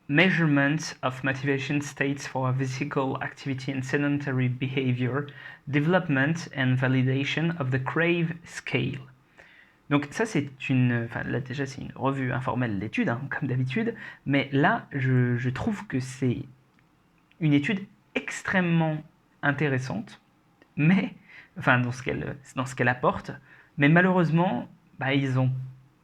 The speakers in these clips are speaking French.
Measurement of motivation states for physical activity and sedentary behavior, development and validation of the Crave Scale. Donc ça c'est enfin là déjà c'est une revue informelle d'études, hein, comme d'habitude, mais là je trouve que c'est une étude extrêmement intéressante, mais enfin dans ce qu'elle apporte, mais malheureusement bah, ils ont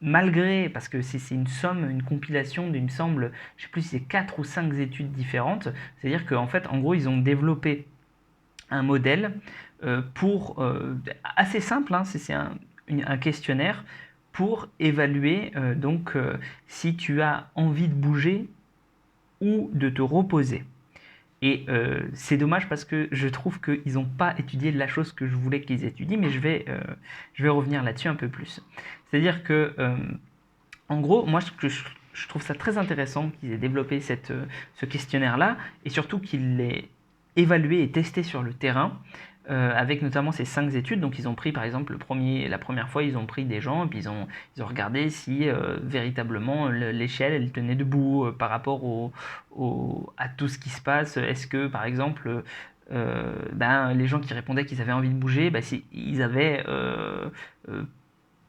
malgré, parce que c'est une somme, une compilation d'une semble, je sais plus si c'est 4 ou 5 études différentes, c'est-à-dire qu'en fait en gros ils ont développé un modèle assez simple, hein, c'est un questionnaire pour évaluer si tu as envie de bouger ou de te reposer. Et c'est dommage parce que je trouve qu'ils n'ont pas étudié la chose que je voulais qu'ils étudient, mais je vais revenir là-dessus un peu plus. C'est-à-dire que, en gros, moi, je trouve ça très intéressant qu'ils aient développé ce questionnaire-là, et surtout qu'ils l'aient évalué et testé sur le terrain, avec notamment ces 5 études. Donc ils ont pris par exemple la première fois ils ont pris des gens et puis ils ont regardé si véritablement l'échelle elle tenait debout par rapport à tout ce qui se passe. Est-ce que par exemple les gens qui répondaient qu'ils avaient envie de bouger, ils avaient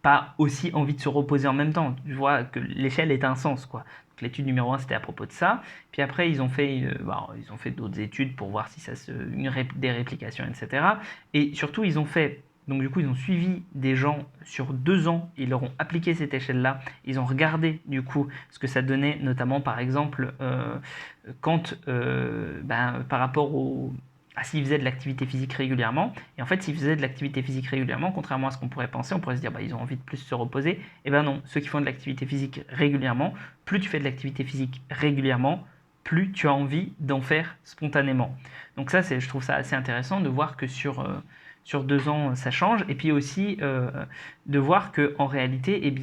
pas aussi envie de se reposer en même temps. Tu vois que l'échelle est un sens, quoi. Donc, l'étude numéro 1, c'était à propos de ça. Puis après, ils ont fait d'autres études pour voir si des réplications, etc. Et surtout, ils ont suivi des gens sur 2 ans, ils leur ont appliqué cette échelle-là, ils ont regardé du coup ce que ça donnait, notamment par exemple par rapport s'ils faisaient de l'activité physique régulièrement. Et en fait, s'ils faisaient de l'activité physique régulièrement, contrairement à ce qu'on pourrait penser, on pourrait se dire ils ont envie de plus se reposer. Et ben non, ceux qui font de l'activité physique régulièrement, plus tu fais de l'activité physique régulièrement, plus tu as envie d'en faire spontanément. Donc ça, je trouve ça assez intéressant de voir que sur 2 ans, ça change. Et puis aussi de voir qu'en réalité,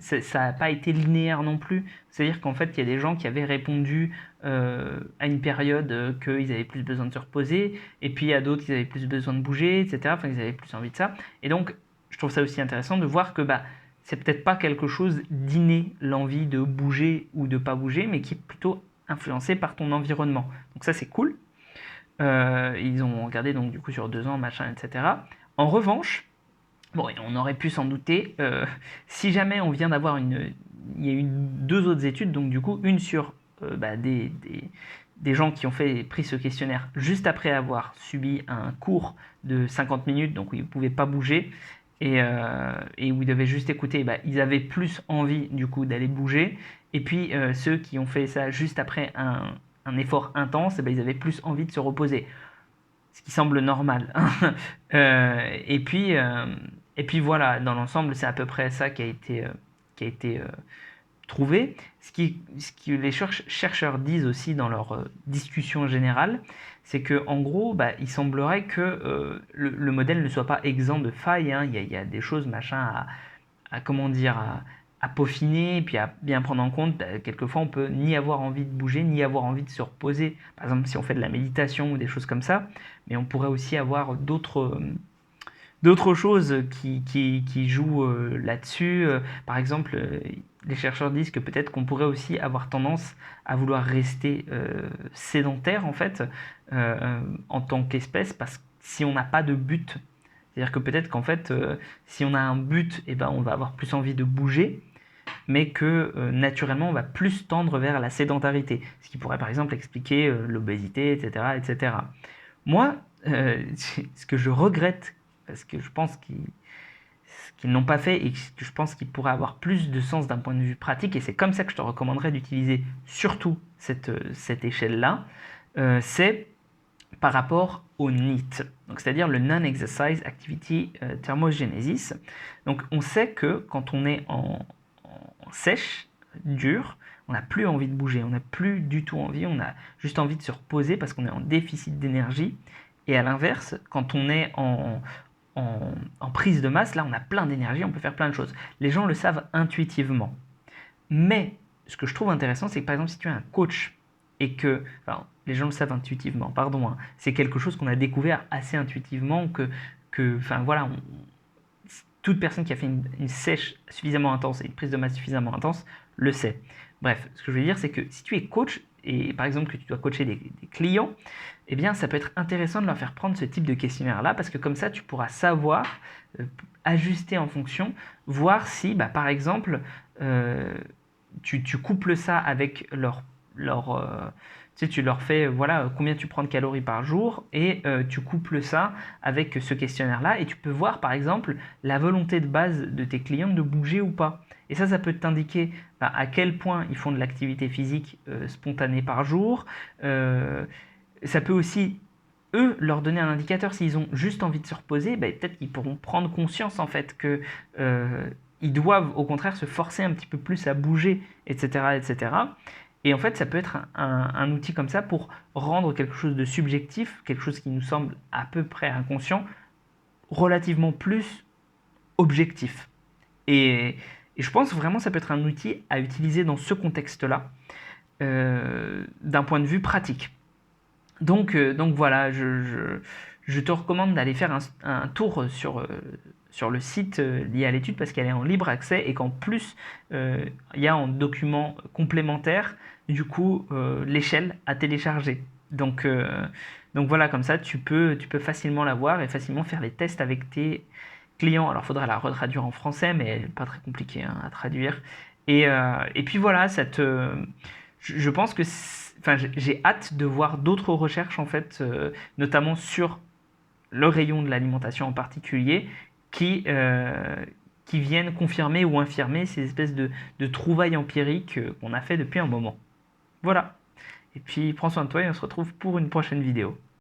ça n'a pas été linéaire non plus. C'est-à-dire qu'en fait, il y a des gens qui avaient répondu à une période qu'ils avaient plus besoin de se reposer, et puis à d'autres, ils avaient plus besoin de bouger, etc. Enfin, ils avaient plus envie de ça. Et donc, je trouve ça aussi intéressant de voir que c'est peut-être pas quelque chose d'inné, l'envie de bouger ou de pas bouger, mais qui est plutôt influencé par ton environnement. Donc ça, c'est cool. Ils ont regardé donc du coup sur 2 ans, machin, etc. En revanche, bon, on aurait pu s'en douter, si jamais on vient d'avoir il y a eu 2 autres études, donc du coup une sur des gens qui ont pris ce questionnaire juste après avoir subi un cours de 50 minutes, donc où ils ne pouvaient pas bouger, et où ils devaient juste écouter, ils avaient plus envie du coup d'aller bouger, et puis ceux qui ont fait ça juste après un effort intense, ils avaient plus envie de se reposer, ce qui semble normal. Et puis voilà, dans l'ensemble, c'est à peu près ça qui a été trouvé. Ce que les chercheurs disent aussi dans leur discussion générale, c'est que en gros, il semblerait que le modèle ne soit pas exempt de failles, hein. Il y a des choses machin comment dire, à peaufiner, puis à bien prendre en compte. Quelquefois, on peut ni avoir envie de bouger, ni avoir envie de se reposer. Par exemple, si on fait de la méditation ou des choses comme ça, mais on pourrait aussi avoir d'autres choses qui jouent là-dessus. Par exemple, les chercheurs disent que peut-être qu'on pourrait aussi avoir tendance à vouloir rester sédentaire en fait en tant qu'espèce, parce que si on n'a pas de but, c'est-à-dire que peut-être qu'en fait si on a un but, on va avoir plus envie de bouger, mais que naturellement on va plus tendre vers la sédentarité, ce qui pourrait par exemple expliquer l'obésité, etc., etc. Moi, ce que je regrette, parce que je pense qu'ils n'ont pas fait et que je pense qu'ils pourraient avoir plus de sens d'un point de vue pratique, et c'est comme ça que je te recommanderais d'utiliser surtout cette échelle-là, c'est par rapport au NEAT, donc c'est-à-dire le Non-Exercise Activity Thermogenesis. Donc on sait que quand on est en sèche, dur, on n'a plus envie de bouger, on n'a plus du tout envie, on a juste envie de se reposer parce qu'on est en déficit d'énergie. Et à l'inverse, quand on est en prise de masse, là on a plein d'énergie, on peut faire plein de choses. Les gens le savent intuitivement. Mais ce que je trouve intéressant, c'est que par exemple si tu es un coach et que, enfin, les gens le savent intuitivement, pardon, hein, c'est quelque chose qu'on a découvert assez intuitivement, enfin voilà, toute personne qui a fait une sèche suffisamment intense et une prise de masse suffisamment intense le sait. Bref, ce que je veux dire, c'est que si tu es coach, et par exemple que tu dois coacher des clients, eh bien ça peut être intéressant de leur faire prendre ce type de questionnaire-là, parce que comme ça, tu pourras savoir, ajuster en fonction, voir si, bah, par exemple, tu couples ça avec tu sais, tu leur fais, voilà, combien tu prends de calories par jour, et tu couples ça avec ce questionnaire-là, et tu peux voir, par exemple, la volonté de base de tes clients de bouger ou pas. Et ça peut t'indiquer bah, à quel point ils font de l'activité physique spontanée par jour. Ça peut aussi, eux, leur donner un indicateur. S'ils ont juste envie de se reposer, bah, peut-être qu'ils pourront prendre conscience en fait que ils doivent au contraire se forcer un petit peu plus à bouger, etc. etc. Et en fait, ça peut être un outil comme ça pour rendre quelque chose de subjectif, quelque chose qui nous semble à peu près inconscient, relativement plus objectif. Et je pense vraiment que ça peut être un outil à utiliser dans ce contexte-là, d'un point de vue pratique. Donc voilà, je te recommande d'aller faire un tour sur le site lié à l'étude parce qu'elle est en libre accès et qu'en plus, il y a en document complémentaire, du coup, l'échelle à télécharger. Donc voilà, comme ça, tu peux facilement la voir et facilement faire les tests avec tes clients. Alors, il faudra la retraduire en français, mais elle n'est pas très compliquée hein, à traduire. Et puis voilà, je pense que enfin, j'ai hâte de voir d'autres recherches en fait, notamment sur le rayon de l'alimentation en particulier, qui viennent confirmer ou infirmer ces espèces de trouvailles empiriques qu'on a fait depuis un moment. Voilà. Et puis prends soin de toi et on se retrouve pour une prochaine vidéo.